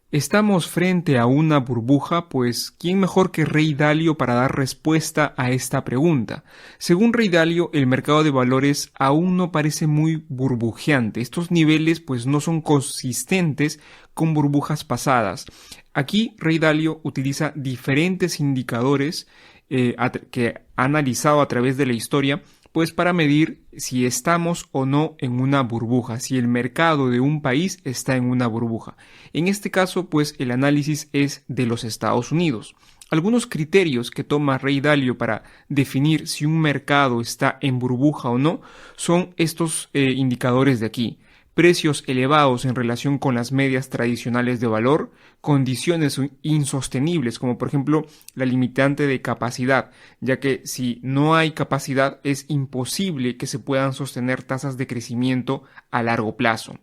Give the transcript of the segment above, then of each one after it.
Estamos frente a una burbuja, pues ¿quién mejor que Rey Dalio para dar respuesta a esta pregunta? Según Rey Dalio, el mercado de valores aún no parece muy burbujeante. Estos niveles pues no son consistentes con burbujas pasadas. Aquí Rey Dalio utiliza diferentes indicadores que ha analizado a través de la historia pues para medir si estamos o no en una burbuja, si el mercado de un país está en una burbuja. En este caso, pues el análisis es de los Estados Unidos. Algunos criterios que toma Rey Dalio para definir si un mercado está en burbuja o no son estos indicadores de aquí. Precios elevados en relación con las medias tradicionales de valor, condiciones insostenibles, como por ejemplo la limitante de capacidad, ya que si no hay capacidad es imposible que se puedan sostener tasas de crecimiento a largo plazo.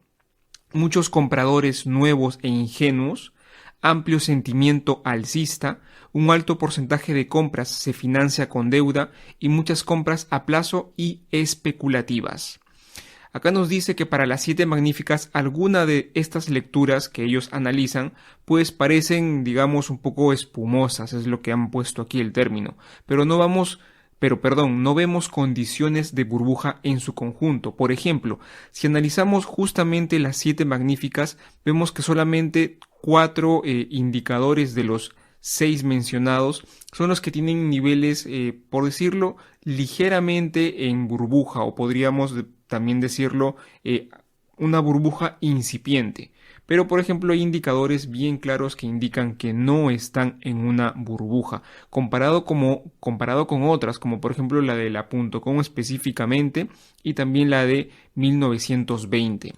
Muchos compradores nuevos e ingenuos, amplio sentimiento alcista, un alto porcentaje de compras se financia con deuda y muchas compras a plazo y especulativas. Acá nos dice que para las 7 magníficas, alguna de estas lecturas que ellos analizan, pues parecen, digamos, un poco espumosas, es lo que han puesto aquí el término, no vemos condiciones de burbuja en su conjunto. Por ejemplo, si analizamos justamente las 7 magníficas, vemos que solamente 4 indicadores de los 6 mencionados son los que tienen niveles, por decirlo, ligeramente en burbuja, o podríamos también decirlo, una burbuja incipiente. Pero, por ejemplo, hay indicadores bien claros que indican que no están en una burbuja, comparado con otras, como por ejemplo la de la .com específicamente y también la de 1920.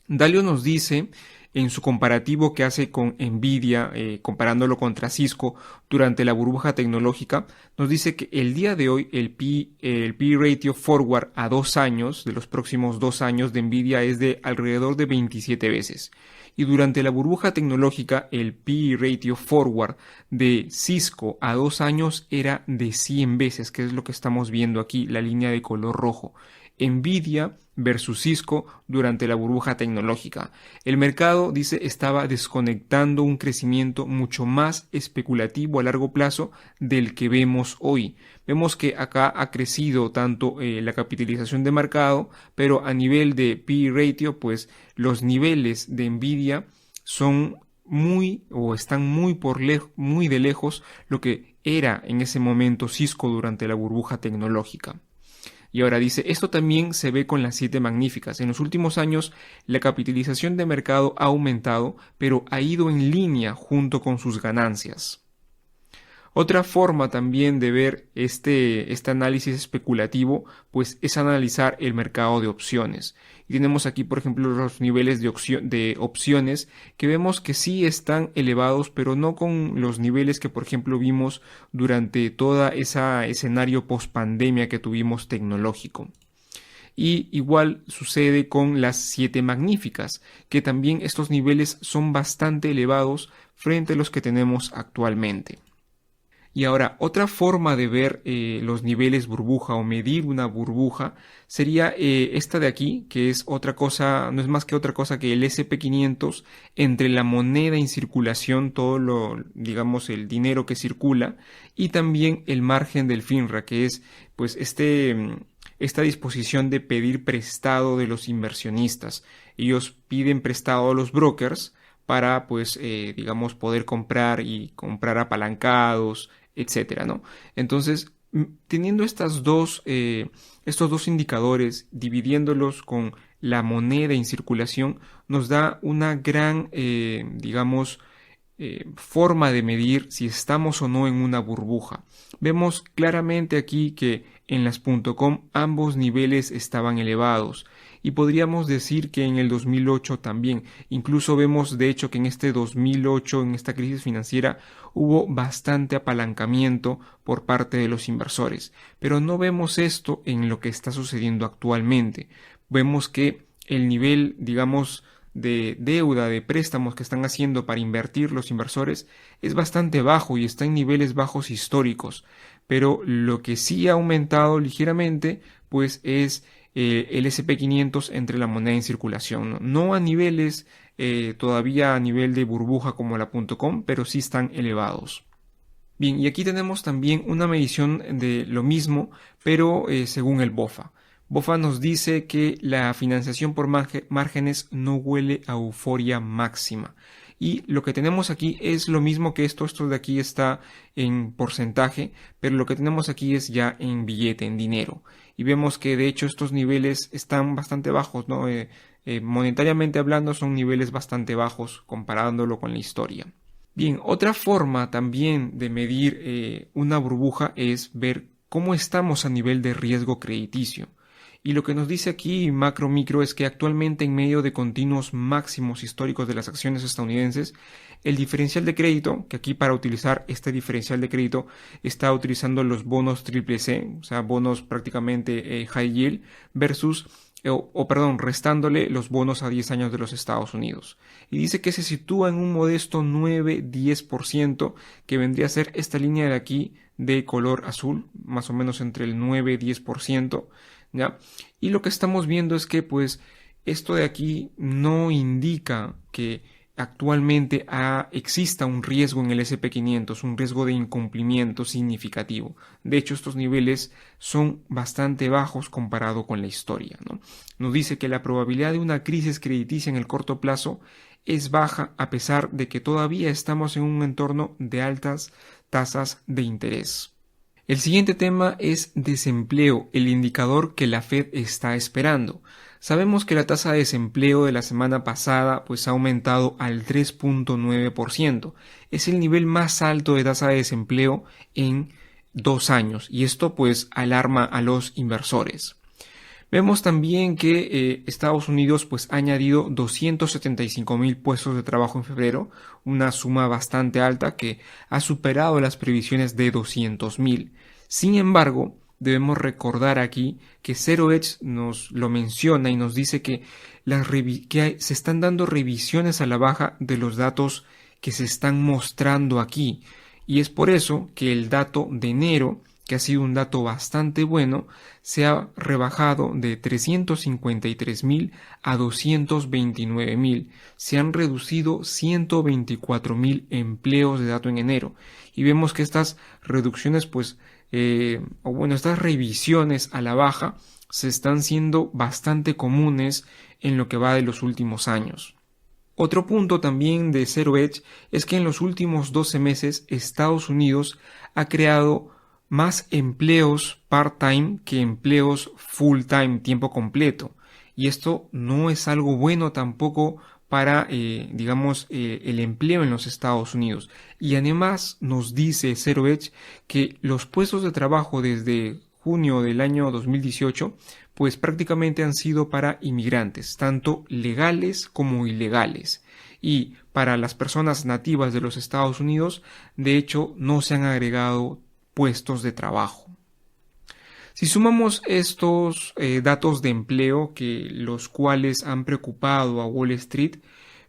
Dalio nos dice en su comparativo que hace con Nvidia, comparándolo contra Cisco durante la burbuja tecnológica, nos dice que el día de hoy el P ratio forward a 2 años, de los próximos 2 años de Nvidia, es de alrededor de 27 veces. Y durante la burbuja tecnológica el P ratio forward de Cisco a 2 años era de 100 veces, que es lo que estamos viendo aquí, la línea de color rojo. Nvidia versus Cisco durante la burbuja tecnológica. El mercado, dice, estaba desconectando un crecimiento mucho más especulativo a largo plazo del que vemos hoy. Vemos que acá ha crecido tanto la capitalización de mercado, pero a nivel de P/E ratio, pues los niveles de Nvidia son están muy de lejos lo que era en ese momento Cisco durante la burbuja tecnológica. Y ahora dice, esto también se ve con las 7 magníficas. En los últimos años la capitalización de mercado ha aumentado, pero ha ido en línea junto con sus ganancias. Otra forma también de ver este análisis especulativo, pues es analizar el mercado de opciones. Y tenemos aquí, por ejemplo, los niveles de opciones que vemos que sí están elevados, pero no con los niveles que, por ejemplo, vimos durante toda ese escenario post-pandemia que tuvimos tecnológico. Y igual sucede con las 7 magníficas, que también estos niveles son bastante elevados frente a los que tenemos actualmente. Y ahora, otra forma de ver los niveles burbuja o medir una burbuja sería esta de aquí, que es otra cosa, no es más que otra cosa que el SP500 entre la moneda en circulación, digamos, el dinero que circula, y también el margen del FINRA, que es, pues, esta disposición de pedir prestado de los inversionistas. Ellos piden prestado a los brokers para, pues, digamos, poder comprar y comprar apalancados, etcétera, ¿no? Entonces, teniendo estos dos indicadores, dividiéndolos con la moneda en circulación, nos da una gran, digamos, forma de medir si estamos o no en una burbuja. Vemos claramente aquí que en las .com ambos niveles estaban elevados y podríamos decir que en el 2008 también. Incluso vemos de hecho que en este 2008, en esta crisis financiera, hubo bastante apalancamiento por parte de los inversores. Pero no vemos esto en lo que está sucediendo actualmente. Vemos que el nivel, digamos, de deuda, de préstamos que están haciendo para invertir los inversores es bastante bajo y está en niveles bajos históricos. Pero lo que sí ha aumentado ligeramente, pues es el SP500 entre la moneda en circulación, no a niveles todavía a nivel de burbuja como la .com, pero sí están elevados. Bien, y aquí tenemos también una medición de lo mismo, pero según el BOFA. BOFA nos dice que la financiación por márgenes no huele a euforia máxima. Y lo que tenemos aquí es lo mismo que esto de aquí está en porcentaje, pero lo que tenemos aquí es ya en billete, en dinero. Y vemos que de hecho estos niveles están bastante bajos, ¿no? Monetariamente hablando son niveles bastante bajos comparándolo con la historia. Bien, otra forma también de medir una burbuja es ver cómo estamos a nivel de riesgo crediticio. Y lo que nos dice aquí macro micro es que actualmente en medio de continuos máximos históricos de las acciones estadounidenses, el diferencial de crédito, que aquí para utilizar este diferencial de crédito está utilizando los bonos triple C, o sea, bonos prácticamente high yield versus restándole los bonos a 10 años de los Estados Unidos. Y dice que se sitúa en un modesto 9-10%, que vendría a ser esta línea de aquí de color azul, más o menos entre el 9-10%, ¿ya? Y lo que estamos viendo es que pues esto de aquí no indica que actualmente exista un riesgo en el SP500, un riesgo de incumplimiento significativo. De hecho, estos niveles son bastante bajos comparado con la historia, ¿no? Nos dice que la probabilidad de una crisis crediticia en el corto plazo es baja a pesar de que todavía estamos en un entorno de altas tasas de interés. El siguiente tema es desempleo, el indicador que la Fed está esperando. Sabemos que la tasa de desempleo de la semana pasada pues ha aumentado al 3.9%. Es el nivel más alto de tasa de desempleo en 2 años y esto pues alarma a los inversores. Vemos también que Estados Unidos pues ha añadido 275,000 puestos de trabajo en febrero, una suma bastante alta que ha superado las previsiones de 200,000. Sin embargo, debemos recordar aquí que Zero Hedge nos lo menciona y nos dice que se están dando revisiones a la baja de los datos que se están mostrando aquí. Y es por eso que el dato de enero, que ha sido un dato bastante bueno, se ha rebajado de 353,000 a 229,000. Se han reducido 124,000 empleos de dato en enero. Y vemos que estas reducciones, estas revisiones a la baja se están siendo bastante comunes en lo que va de los últimos años. Otro punto también de Zero Hedge es que en los últimos 12 meses Estados Unidos ha creado más empleos part-time que empleos full-time, tiempo completo. Y esto no es algo bueno tampoco para, el empleo en los Estados Unidos. Y además nos dice Zero Hedge que los puestos de trabajo desde junio del año 2018, pues prácticamente han sido para inmigrantes, tanto legales como ilegales. Y para las personas nativas de los Estados Unidos, de hecho, no se han agregado puestos de trabajo. Si sumamos estos datos de empleo que los cuales han preocupado a Wall Street,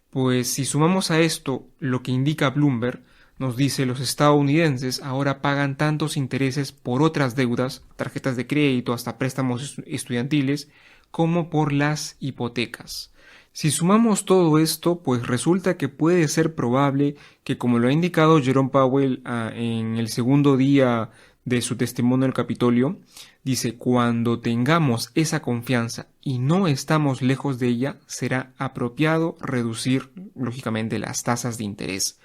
pues si sumamos a esto lo que indica Bloomberg, nos dice los estadounidenses ahora pagan tantos intereses por otras deudas, tarjetas de crédito, hasta préstamos estudiantiles, como por las hipotecas. Si sumamos todo esto, pues resulta que puede ser probable que, como lo ha indicado Jerome Powell en el segundo día de su testimonio al Capitolio, dice, cuando tengamos esa confianza y no estamos lejos de ella, será apropiado reducir, lógicamente, las tasas de interés.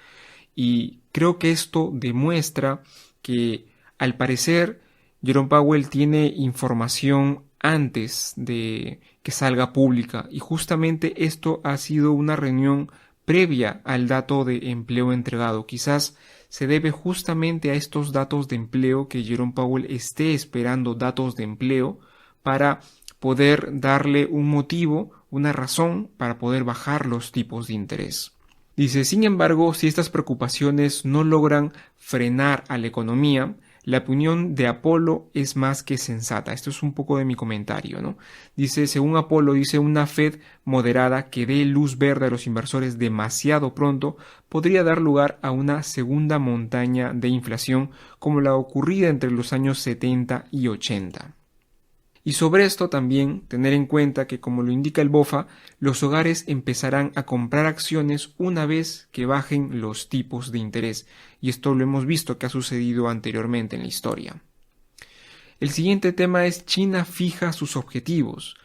Y creo que esto demuestra que, al parecer, Jerome Powell tiene información antes de que salga pública y justamente esto ha sido una reunión previa al dato de empleo entregado. Quizás se debe justamente a estos datos de empleo que Jerome Powell esté esperando datos de empleo para poder darle un motivo, una razón para poder bajar los tipos de interés. Dice, sin embargo, si estas preocupaciones no logran frenar a la economía, la opinión de Apollo es más que sensata. Esto es un poco de mi comentario, ¿no? Dice, según Apollo, una Fed moderada que dé luz verde a los inversores demasiado pronto podría dar lugar a una segunda montaña de inflación como la ocurrida entre los años 70 y 80. Y sobre esto también tener en cuenta que, como lo indica el BOFA, los hogares empezarán a comprar acciones una vez que bajen los tipos de interés. Y esto lo hemos visto que ha sucedido anteriormente en la historia. El siguiente tema es: China fija sus objetivos.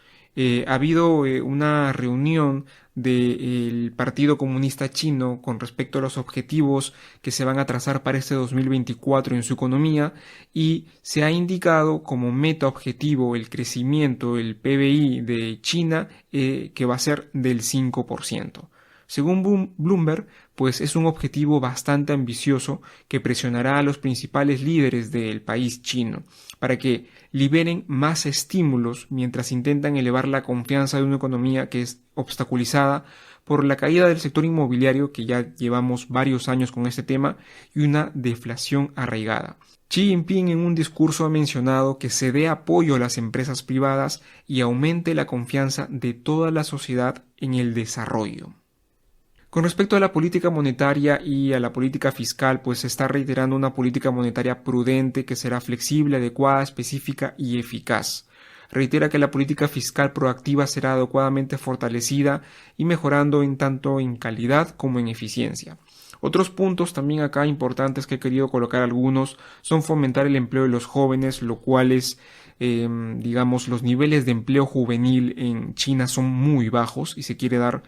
Ha habido una reunión del Partido Comunista Chino con respecto a los objetivos que se van a trazar para este 2024 en su economía, y se ha indicado como meta objetivo el crecimiento, el PBI de China, que va a ser del 5%. Según Bloomberg, pues es un objetivo bastante ambicioso que presionará a los principales líderes del país chino para que liberen más estímulos mientras intentan elevar la confianza de una economía que es obstaculizada por la caída del sector inmobiliario, que ya llevamos varios años con este tema, y una deflación arraigada. Xi Jinping en un discurso ha mencionado que se dé apoyo a las empresas privadas y aumente la confianza de toda la sociedad en el desarrollo. Con respecto a la política monetaria y a la política fiscal, pues se está reiterando una política monetaria prudente que será flexible, adecuada, específica y eficaz. Reitera que la política fiscal proactiva será adecuadamente fortalecida y mejorando tanto en calidad como en eficiencia. Otros puntos también acá importantes que he querido colocar algunos son fomentar el empleo de los jóvenes, lo cual es, los niveles de empleo juvenil en China son muy bajos y se quiere dar,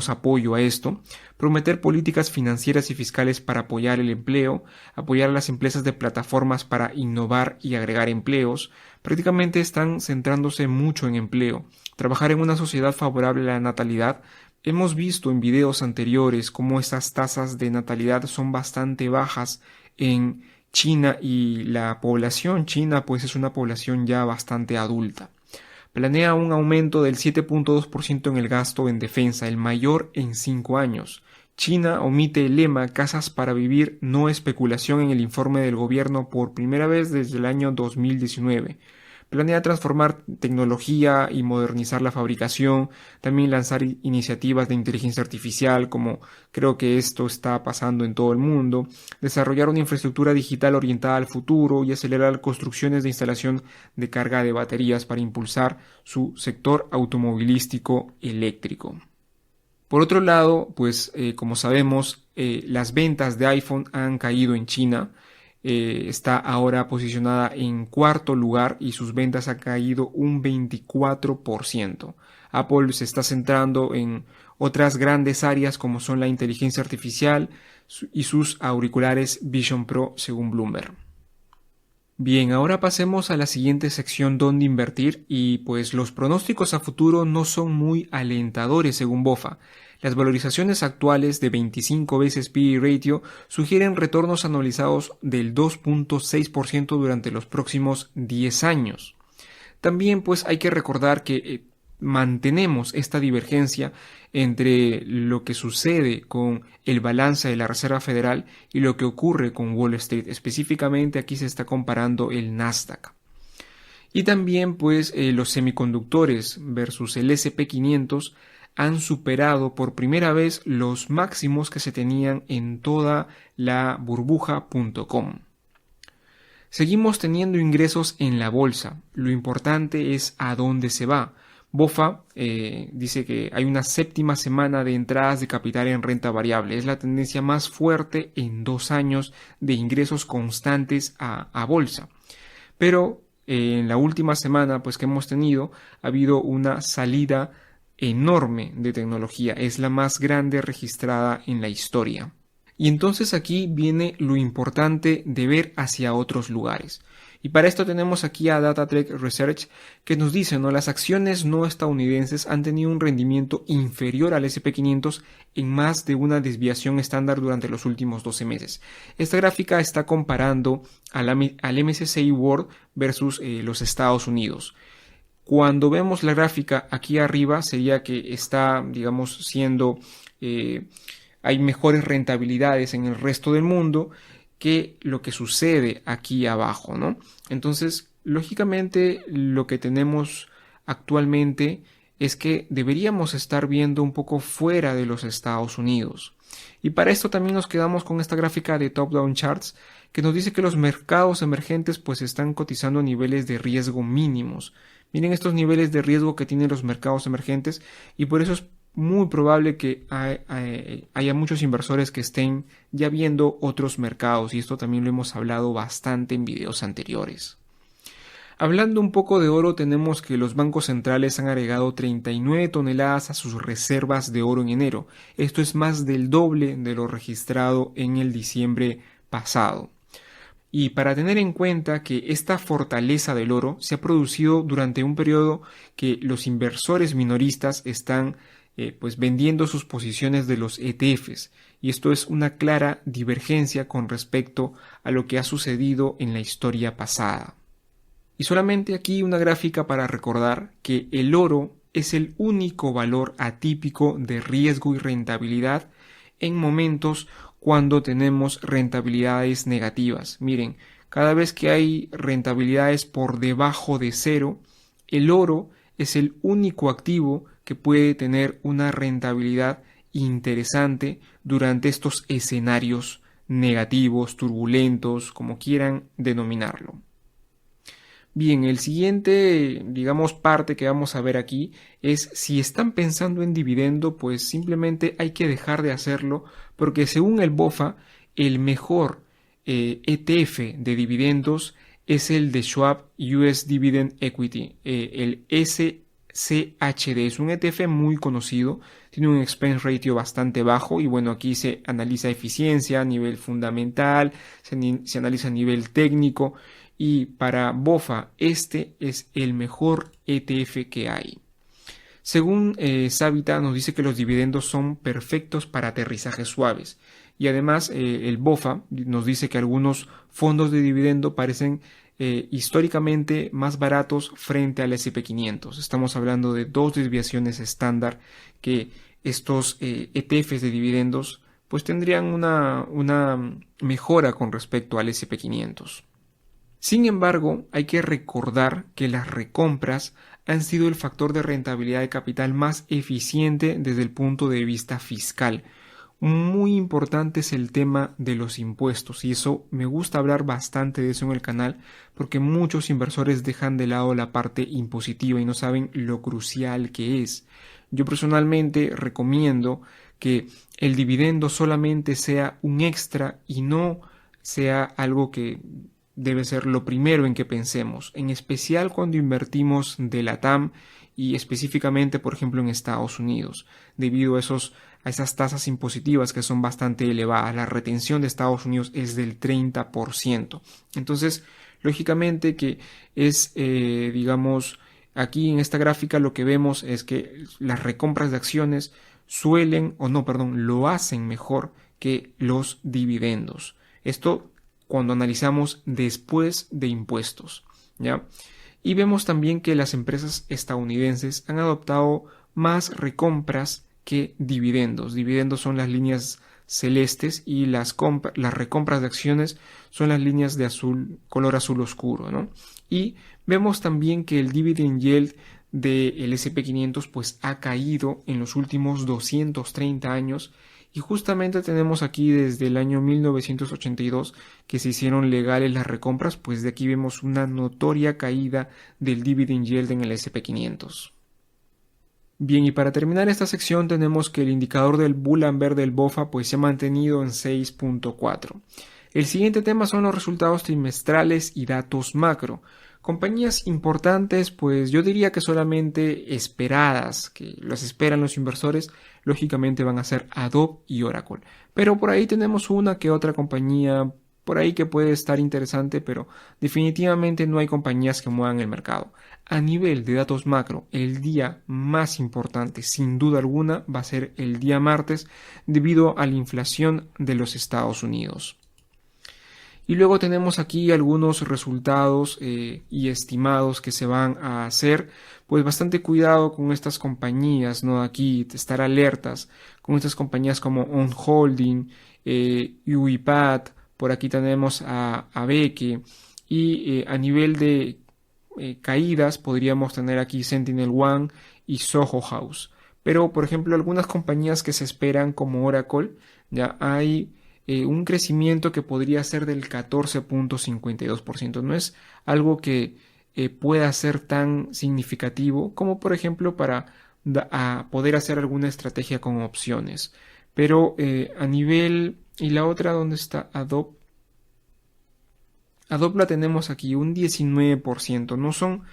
apoyo a esto. Prometer políticas financieras y fiscales para apoyar el empleo, apoyar a las empresas de plataformas para innovar y agregar empleos. Prácticamente están centrándose mucho en empleo. Trabajar en una sociedad favorable a la natalidad. Hemos visto en videos anteriores cómo estas tasas de natalidad son bastante bajas en China, y la población china pues es una población ya bastante adulta. Planea un aumento del 7.2% en el gasto en defensa, el mayor en 5 años. China omite el lema "casas para vivir, no especulación" en el informe del gobierno por primera vez desde el año 2019. Planea transformar tecnología y modernizar la fabricación, también lanzar iniciativas de inteligencia artificial, como creo que esto está pasando en todo el mundo, desarrollar una infraestructura digital orientada al futuro y acelerar construcciones de instalación de carga de baterías para impulsar su sector automovilístico eléctrico. Por otro lado, como sabemos, las ventas de iPhone han caído en China. Está ahora posicionada en cuarto lugar y sus ventas han caído un 24%. Apple se está centrando en otras grandes áreas como son la inteligencia artificial y sus auriculares Vision Pro, según Bloomberg. Bien, ahora pasemos a la siguiente sección donde invertir, y pues los pronósticos a futuro no son muy alentadores según BofA. Las valorizaciones actuales de 25 veces P/E ratio sugieren retornos anualizados del 2.6% durante los próximos 10 años. También pues hay que recordar que mantenemos esta divergencia entre lo que sucede con el balance de la Reserva Federal y lo que ocurre con Wall Street. Específicamente aquí se está comparando el Nasdaq. Y también los semiconductores versus el S&P 500 han superado por primera vez los máximos que se tenían en toda la burbuja.com. Seguimos teniendo ingresos en la bolsa. Lo importante es a dónde se va. BofA dice que hay una séptima semana de entradas de capital en renta variable. Es la tendencia más fuerte en 2 años de ingresos constantes a bolsa. Pero en la última semana que hemos tenido, ha habido una salida enorme de tecnología. Es la más grande registrada en la historia. Y entonces aquí viene lo importante de ver hacia otros lugares. Y para esto tenemos aquí a DataTrek Research, que nos dice, las acciones no estadounidenses han tenido un rendimiento inferior al S&P 500 en más de una desviación estándar durante los últimos 12 meses. Esta gráfica está comparando al MSCI World versus los Estados Unidos. Cuando vemos la gráfica aquí arriba, sería que está, siendo... hay mejores rentabilidades en el resto del mundo que lo que sucede aquí abajo, ¿no? Entonces, lógicamente, lo que tenemos actualmente es que deberíamos estar viendo un poco fuera de los Estados Unidos. Y para esto también nos quedamos con esta gráfica de top-down charts que nos dice que los mercados emergentes pues están cotizando a niveles de riesgo mínimos. Miren estos niveles de riesgo que tienen los mercados emergentes y por eso es muy probable que haya muchos inversores que estén ya viendo otros mercados y esto también lo hemos hablado bastante en videos anteriores. Hablando un poco de oro, tenemos que los bancos centrales han agregado 39 toneladas a sus reservas de oro en enero. Esto es más del doble de lo registrado en el diciembre pasado. Y para tener en cuenta que esta fortaleza del oro se ha producido durante un periodo que los inversores minoristas están pues vendiendo sus posiciones de los ETFs y esto es una clara divergencia con respecto a lo que ha sucedido en la historia pasada. Y solamente aquí una gráfica para recordar que el oro es el único valor atípico de riesgo y rentabilidad en momentos cuando tenemos rentabilidades negativas. Miren, cada vez que hay rentabilidades por debajo de cero, el oro es el único activo que puede tener una rentabilidad interesante durante estos escenarios negativos, turbulentos, como quieran denominarlo. Bien, el siguiente, digamos, parte que vamos a ver aquí es si están pensando en dividendo, pues simplemente hay que dejar de hacerlo porque según el BOFA, el mejor ETF de dividendos es el de Schwab US Dividend Equity, el SCHD. Es un ETF muy conocido, tiene un expense ratio bastante bajo y bueno, aquí se analiza eficiencia a nivel fundamental, se analiza a nivel técnico. Y para BOFA, este es el mejor ETF que hay. Según Savita, nos dice que los dividendos son perfectos para aterrizajes suaves. Y además, el BOFA nos dice que algunos fondos de dividendo parecen históricamente más baratos frente al S&P 500. Estamos hablando de 2 desviaciones estándar que estos ETFs de dividendos pues tendrían una mejora con respecto al S&P 500. Sin embargo, hay que recordar que las recompras han sido el factor de rentabilidad de capital más eficiente desde el punto de vista fiscal. Muy importante es el tema de los impuestos y eso me gusta hablar bastante de eso en el canal porque muchos inversores dejan de lado la parte impositiva y no saben lo crucial que es. Yo personalmente recomiendo que el dividendo solamente sea un extra y no sea algo que debe ser lo primero en que pensemos, en especial cuando invertimos de LATAM y específicamente, por ejemplo, en Estados Unidos, debido a esas tasas impositivas que son bastante elevadas. La retención de Estados Unidos es del 30%. Entonces, lógicamente que es, digamos, aquí en esta gráfica lo que vemos es que las recompras de acciones lo hacen mejor que los dividendos. Esto cuando analizamos después de impuestos, ¿ya? Y vemos también que las empresas estadounidenses han adoptado más recompras que dividendos. Dividendos son las líneas celestes y las recompras de acciones son las líneas de color azul oscuro, ¿no? Y vemos también que el dividend yield del S&P 500 pues ha caído en los últimos 230 años. Y justamente tenemos aquí desde el año 1982 que se hicieron legales las recompras, pues de aquí vemos una notoria caída del dividend yield en el S&P 500. Bien, y para terminar esta sección tenemos que el indicador del Bull and Bear del BOFA pues se ha mantenido en 6.4. El siguiente tema son los resultados trimestrales y datos macro. Compañías importantes, pues yo diría que solamente esperadas, que las esperan los inversores, lógicamente van a ser Adobe y Oracle. Pero por ahí tenemos una que otra compañía por ahí que puede estar interesante, pero definitivamente no hay compañías que muevan el mercado. A nivel de datos macro, el día más importante, sin duda alguna, va a ser el día martes, debido a la inflación de los Estados Unidos. Y luego tenemos aquí algunos resultados y estimados que se van a hacer. Pues bastante cuidado con estas compañías, ¿no? Aquí estar alertas con estas compañías como On Holding, UiPath, por aquí tenemos a Beke y a nivel de caídas podríamos tener aquí Sentinel One y Soho House. Pero, por ejemplo, algunas compañías que se esperan como Oracle, ya hay un crecimiento que podría ser del 14.52%. No es algo que pueda ser tan significativo como, por ejemplo, para poder hacer alguna estrategia con opciones. Pero a nivel... Y la otra, ¿dónde está Adobe? Adobe la tenemos aquí, un 19%. No son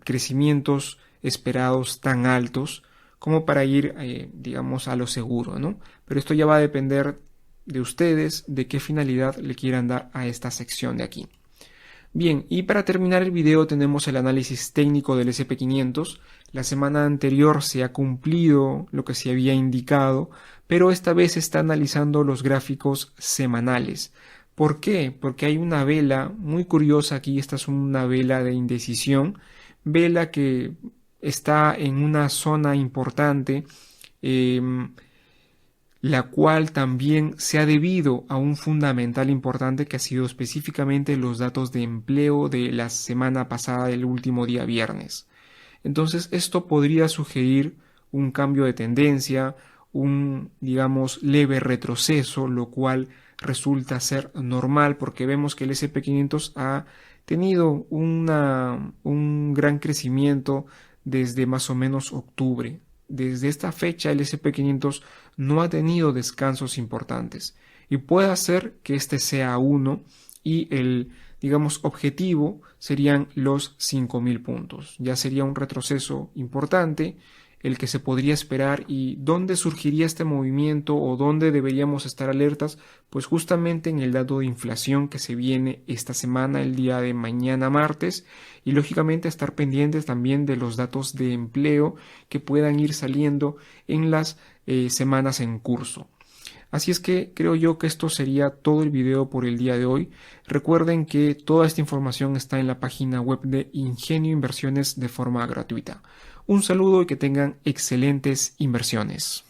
crecimientos esperados tan altos como para ir, digamos, a lo seguro, ¿no? Pero esto ya va a depender de ustedes, de qué finalidad le quieran dar a esta sección de aquí. Bien, y para terminar el video tenemos el análisis técnico del SP500. La semana anterior se ha cumplido lo que se había indicado, pero esta vez se está analizando los gráficos semanales. ¿Por qué? Porque hay una vela muy curiosa aquí, esta es una vela de indecisión, vela que está en una zona importante, la cual también se ha debido a un fundamental importante que ha sido específicamente los datos de empleo de la semana pasada, del último día viernes. Entonces, esto podría sugerir un cambio de tendencia, un, digamos, leve retroceso, lo cual resulta ser normal porque vemos que el SP500 ha tenido un gran crecimiento desde más o menos octubre. Desde esta fecha el SP500 no ha tenido descansos importantes y puede ser que este sea uno y el, digamos, objetivo serían los 5.000 puntos. Ya sería un retroceso importante el que se podría esperar. ¿Y dónde surgiría este movimiento o dónde deberíamos estar alertas? Pues justamente en el dato de inflación que se viene esta semana, el día de mañana martes, y lógicamente estar pendientes también de los datos de empleo que puedan ir saliendo en las semanas en curso. Así es que creo yo que esto sería todo el video por el día de hoy. Recuerden que toda esta información está en la página web de Ingenio Inversiones de forma gratuita. Un saludo y que tengan excelentes inversiones.